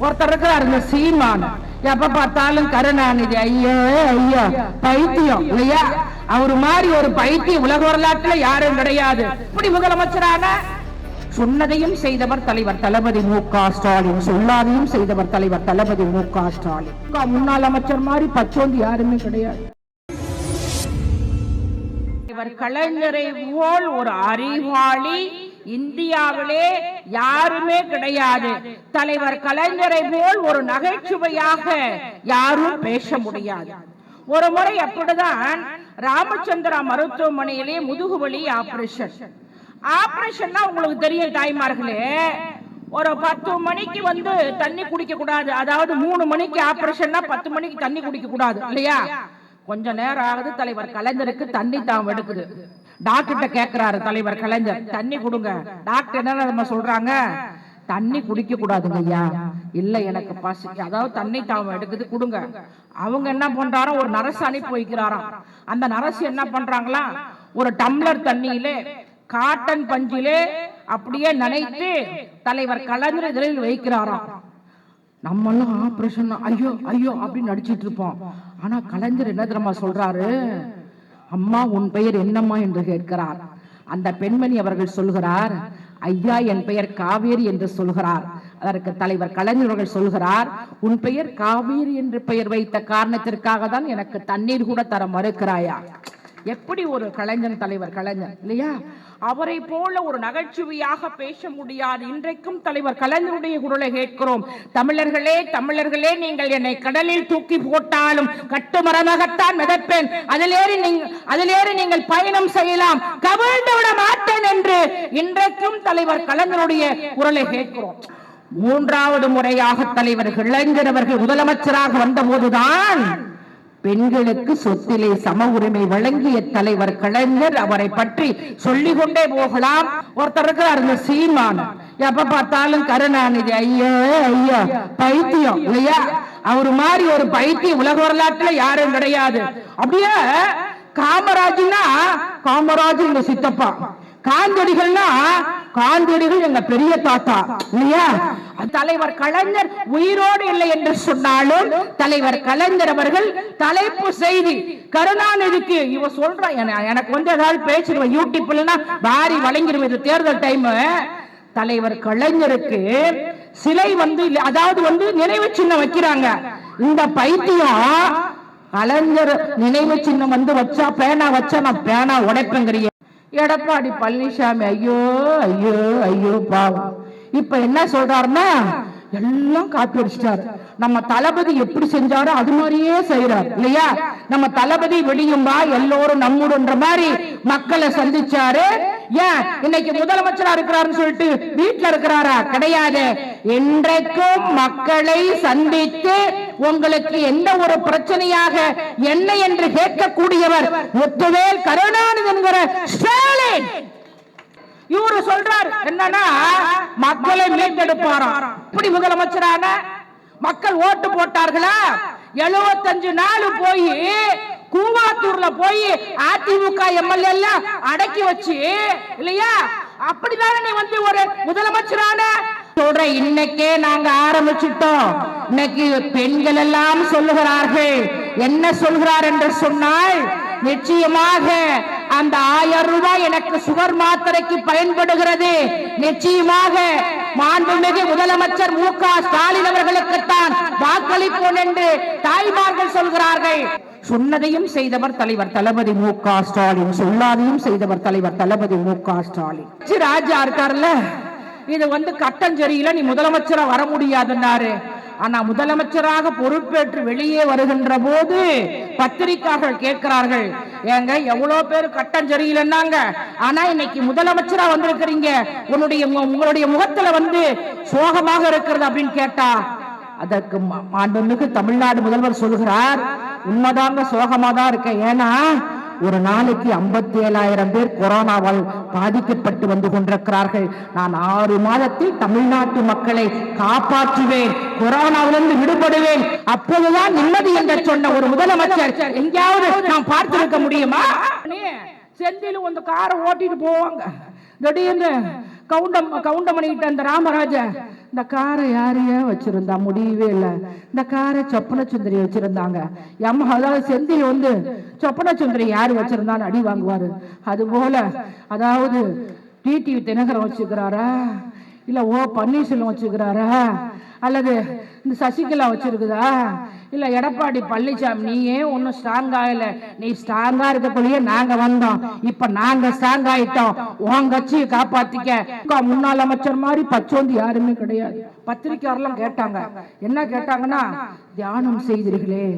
ஒருத்தர் இருக்கிறார் இந்த சீமான், எப்ப பார்த்தாலும் கருணாநிதி ஐயோ ஐயோ பைத்தியம் இல்லையா? அவரு மாதிரி ஒரு பைத்தியம் உலக வரலாற்றுல யாரும் கிடையாது. இப்படி முதலமைச்சரான சொன்னதையும் செய்தவர் தலைவர் தளபதி மு.க. ஸ்டாலின், சொல்லாதையும் செய்தவர் தலைவர் தளபதி மு.க. ஸ்டாலின். முன்னாள் அமைச்சர் மாதிரி பச்சோந்தி யாருமே கிடையாது. இவர் கலைஞரை போல் ஒரு அறிவாளி இந்தியாவிலே யாருமே கிடையாது. தலைவர் கலைஞரை போல் ஒரு நகைச்சுவையாக யாரும் பேச முடியாது. ஒரு முறை அப்படிதான் ராமச்சந்திரா மருத்துவமனையிலே முதுகுவலி ஆபரேஷன் உங்களுக்கு தெரியும் தாய்மார்களே, ஒரு 10 மணிக்கு தண்ணி குடிக்க கூடாது. அதாவது 3 மணிக்கு ஆபரேஷன்னா 10 மணிக்கு தண்ணி குடிக்க கூடாது இல்லையா? கொஞ்ச நேரம் ஆகுது, தலைவர் கலைஞருக்கு தண்ணி தாம் எடுக்குது. டாக்டர்கிட்ட கேட்கிறாரு தலைவர் கலைஞர், தண்ணி கொடுங்க. டாக்டர் என்ன சொல்றாங்க, தண்ணி குடிக்க கூடாதுங்க ஐயா. இல்ல எனக்கு பசி, அதாவது தண்ணி தாம் எடுக்குது, கொடுங்க. அவங்க என்ன பண்றாரோ ஒரு நர்ஸ் அனுப்பி வைக்கிறாராம். அந்த நர்ஸ் என்ன பண்றாங்களா, ஒரு டம்ளர் தண்ணியிலே காட்டன் பஞ்சிலே அப்படியே நனைத்து தலைவர் கலைஞர் இதில் வைக்கிறாராம். நம்மளும் ஆபரேஷன் ஐயோ ஐயோ அப்படின்னு நடிச்சிட்டு இருப்போம். ஆனா கலைஞர் என்ன தெரியுமா சொல்றாரு, அம்மா உன் பெயர் என்னம்மா என்று கேட்கிறார். அந்த பெண்மணி அவர்கள் சொல்கிறார், ஐயா என் பெயர் காவேரி என்று சொல்கிறார். அதற்கு தலைவர் கலைஞர் அவர்கள் சொல்கிறார், உன் பெயர் காவேரி என்று பெயர் வைத்த காரணத்திற்காக தான் எனக்கு தண்ணீர் கூட தர மறுக்கிறாயா? எப்படி ஒரு கலைஞன் தலைவர் கலைஞர் இல்லையா? அவரை போல ஒரு நகைச்சுவையாக பேச முடியாது. இன்றைக்கும் தலைவர் கலைஞருடைய குரலை கேட்கிறோம். தமிழர்களே நீங்கள் என்னை கடலில் தூக்கி போட்டாலும் கட்டுமரமாகத்தான் மிதப்பேன், அதிலேறி நீங்கள் பயணம் செய்யலாம், கவிழ்ந்து விட மாட்டேன் என்று இன்றைக்கும் தலைவர் கலைஞருடைய குரலை கேட்கிறோம். 3வது முறையாக தலைவர் கலைஞர் அவர்கள் முதலமைச்சராக வந்த போதுதான் பெண்களுக்கு சொத்திலே சம உரிமை வழங்கிய தலைவர் கலைஞர். அவரை பற்றி சொல்லிக் கொண்டே போகலாம். ஒருத்தர் இருக்கிறார் இந்த சீமான், எப்ப பார்த்தாலும் கருணாநிதி ஐயோ ஐயோ பைத்தியம் இல்லையா? அவரு மாதிரி ஒரு பைத்தியம் உலக வரலாற்றுல யாரும் கிடையாது. அப்படியே காமராஜ்னா காமராஜ் எங்க சித்தப்பா, காந்தியடிகள்னா காந்தியடிகள் எங்க பெரிய தாத்தா இல்லையா? தலைவர் கலைஞர் உயிரோடு இல்லை என்று சொன்னாலும் தலைவர் கலைஞர் அவர்கள் தலைப்பு செய்தி கருணாநிதிக்கு இவ சொல்ற எனக்கு ஏதாவது பேசுவேன் யூடியூப்ல வாரி வழங்கிடுவது. தேர்தல் டைம் தலைவர் கலைஞருக்கு சிலை அதாவது நினைவு சின்னம் வைக்கிறாங்க. இந்த பைத்தியம் கலைஞர் நினைவு சின்னம் வச்சா பேனா வச்சா நான் பேனா உடைப்பேங்கிறிய எடப்பாடி பழனிசாமி ஐயோ ஐயோ ஐயோ பாவம். இப்ப என்ன சொல்றாருன்னா எல்லாம் காப்பி அடிச்சிட்டாரு. நம்ம தளபதி எப்படி செஞ்சாரோ அது மாதிரியே செய்யறாரு இல்லையா? நம்ம தளபதி வெளியும்பா எல்லோரும் நம்முடுன்ற மாதிரி மக்களை சந்திச்சாரு. ஏன் இன்னைக்கு முதலமைச்சரா இருக்கிறாருன்னு சொல்லிட்டு வீட்டுல இருக்கிறாரா? கிடையாது. இன்றைக்கும் மக்களை சந்தித்து உங்களுக்கு எந்த ஒரு பிரச்சனையாக என்ன என்று கேட்கக்கூடியவர் முத்துவேல் கருணாநிதி என்கிற ஸ்டாலின். இவரு சொல்றார் என்னன்னா மக்களை மீட்டெடுப்பாராம். இப்படி முதலமைச்சரான மக்கள் ஓட்டு போட்டார்களா? 75 நாள் போய் கூவாத்தூர்ல போய் அதிமுக எம்எல்ஏ எல்லாம் அடக்கி வச்சு இல்லையா? அப்படிதான் நீ ஒரு முதலமைச்சரான சொல்ற. இன்னைக்கே நாங்க ஆரம்பிச்சுட்டோம். இன்னைக்கு பெண்கள் எல்லாம் சொல்லுகிறார்கள். என்ன சொல்கிறார் என்று சொன்னால், நிச்சயமாக அந்த 1000 ரூபாய் எனக்கு சுகர் மாத்திரைக்கு பயன்படுகிறது. நிச்சயமாக மாண்புமிகு முதலமைச்சர் மு.க. ஸ்டாலின் அவர்களுக்குத்தான் வாக்களிப்போம் என்று தாய்மார்கள் சொல்கிறார்கள். சொன்னதையும் செய்தவர் தலைவர் தளபதி மு.க. ஸ்டாலின், சொல்லாதையும் செய்தவர் தலைவர் தளபதி மு.க. ஸ்டாலின். ராஜா இருக்காருல்ல, இது கட்டம் சரியில்லை, நீ முதலமைச்சரா வர முடியாதுன்னாரு. ஆனா முதலமைச்சராக பொறுப்பேற்று வெளியே வருகின்ற போது பத்திரிகையாளர்கள் கேட்கிறார்கள், ஏங்க எவ்வளவு பேர் கட்டம் சரியில்லைன்னாங்க, ஆனா இன்னைக்கு முதலமைச்சரா வந்திருக்கிறீங்க, உங்களுடைய முகத்துல சோகமாக இருக்கிறது அப்படின்னு கேட்டா, அதற்கு மாண்புமிகு தமிழ்நாடு முதல்வர் சொல்கிறார், உண்மைதாங்க சோகமா தான் இருக்கேன். ஏன்னா ஒரு நாளைக்கு 57,000 பேர் கொரோனாவால் பாதிக்கப்பட்டு வந்து கொண்டிருக்கிறார்கள். நான் 6 மாதத்தில் தமிழ்நாட்டு மக்களை காப்பாற்றுவேன், கொரோனாவிலிருந்து விடுபடுவேன், அப்போதுதான் நிம்மதி என்று சொன்ன ஒரு முதலமைச்சர் எங்கேயாவது நாம் பார்த்திருக்க முடியுமா? செந்தில் காரை ஓட்டிட்டு போவாங்க, திடீர்னு கவுண்டமணிக்கிட்ட அந்த ராமராஜ இந்த காரை யாரையா வச்சிருந்தா முடியவே இல்லை, இந்த காரை சொப்பன சுந்தரி வச்சிருந்தாங்க. அதாவது செந்தில் வந்து சொப்பன சுந்தரி யாரு வச்சிருந்தான்னு அடி வாங்குவாரு. அது போல அதாவது டிடிவி தினகரன் வச்சுக்கிறாரா, இல்ல ஓ பன்னீர்செல்வம் வச்சுக்கிறாரா, அல்லது இந்த சசிகலா வச்சிருக்குதா, இல்ல எடப்பாடி பழனிசாமி நீயே ஒன்னும் ஸ்ட்ராங் ஆகல, நீ ஸ்ட்ராங்கா இருக்கக்குள்ளேயே நாங்க வந்தோம், இப்ப நாங்க ஸ்ட்ராங் ஆயிட்டோம், உன் கட்சியை காப்பாத்திக்க. முன்னாள் அமைச்சர் மாதிரி பச்சோந்தி யாருமே கிடையாது. பத்திரிக்கையாளர்லாம் கேட்டாங்க, என்ன கேட்டாங்கன்னா தியானம் செய்தீர்களே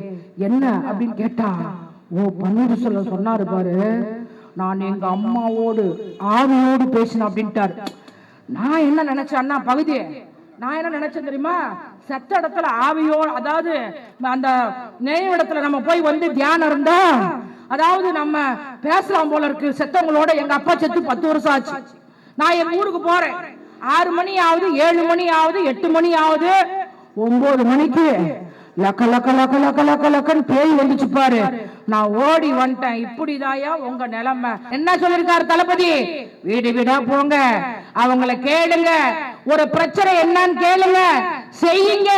என்ன அப்படின்னு கேட்டா, ஓ பன்னீர்செல்வம் சொன்னாரு பாரு, நான் எங்க அம்மாவோடு ஆவியோடு பேசினேன் அப்படின்ட்டாரு. நான் என்ன நினைச்சேன்னா பகுதி, நான் என்ன நினைச்சேன் தெரியுமா, செத்த இடத்துல ஆவியோ, அதாவது அந்த நினைவிடத்துல நம்ம போய் வந்து தியானம் இருந்தா அதாவது நம்ம பேசலாம் போல இருக்கு. செத்தவங்களோட எங்க அப்பா செத்து 10 வருஷம் ஆச்சு. நான் எங்க ஊருக்கு போறேன், 6 மணி ஆகுது, 7 மணி ஆகுது, 8 மணி ஆகுது, 9 மணிக்கு லக்க லக்க லக்க லக்க லக்க லக்கன்னு பேய் வந்துச்சு பாரு. நான் ஓடி வந்துட்டேன். இப்படிதாயா உங்க நிலைமை. என்ன சொல்லிருக்காரு தளபதி, வீடு வீடா போங்க, அவங்கள கேளுங்க, ஒரு பிரச்சனை என்னன்னு கேளுங்க, செய்யுங்க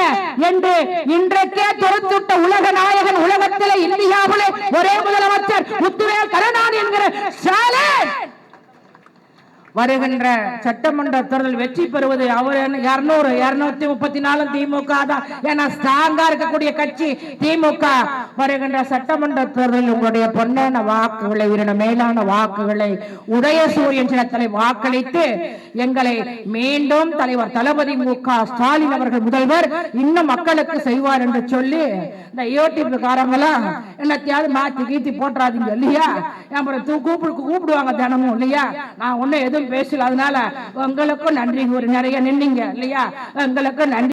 என்று இன்றைக்கே துரத்துட்ட உலக நாயகன், உலகத்திலே இந்தியாவிலே ஒரே முதலமைச்சர் முத்துவேல் கருணாநிதி என்கிற ஸ்டாலின் வருகின்ற சட்டமன்ற தேர்தல் வெற்றி பெறுவது அவர் 234 திமுக தான். ஏன்னா ஸ்ட்ராங்கா இருக்கக்கூடிய கட்சி திமுக. வருகின்ற சட்டமன்ற தேர்தலில் உங்களுடைய பொன்னான வாக்குகளை, மேலான வாக்குகளை உதயசூரியன் சின்னத்திலே வாக்களித்து எங்களை மீண்டும் தலைவர் தளபதி மு.க. ஸ்டாலின் அவர்கள் முதல்வர் இன்னும் மக்களுக்கு செய்வார் என்று சொல்லி இந்த யூடியூப் காரங்களாம் என்னத்தையாவது மாத்தி கீத்தி போட்டுறாதீங்க இல்லையா, கூப்பிடுவாங்க தினமும் இல்லையா. நான் ஒன்னும் எதுவும் பேசல, அதனால உங்களுக்கும் நன்றி. ஒரு நிறைய நின்னீங்க இல்லையா, உங்களுக்கு நன்றி.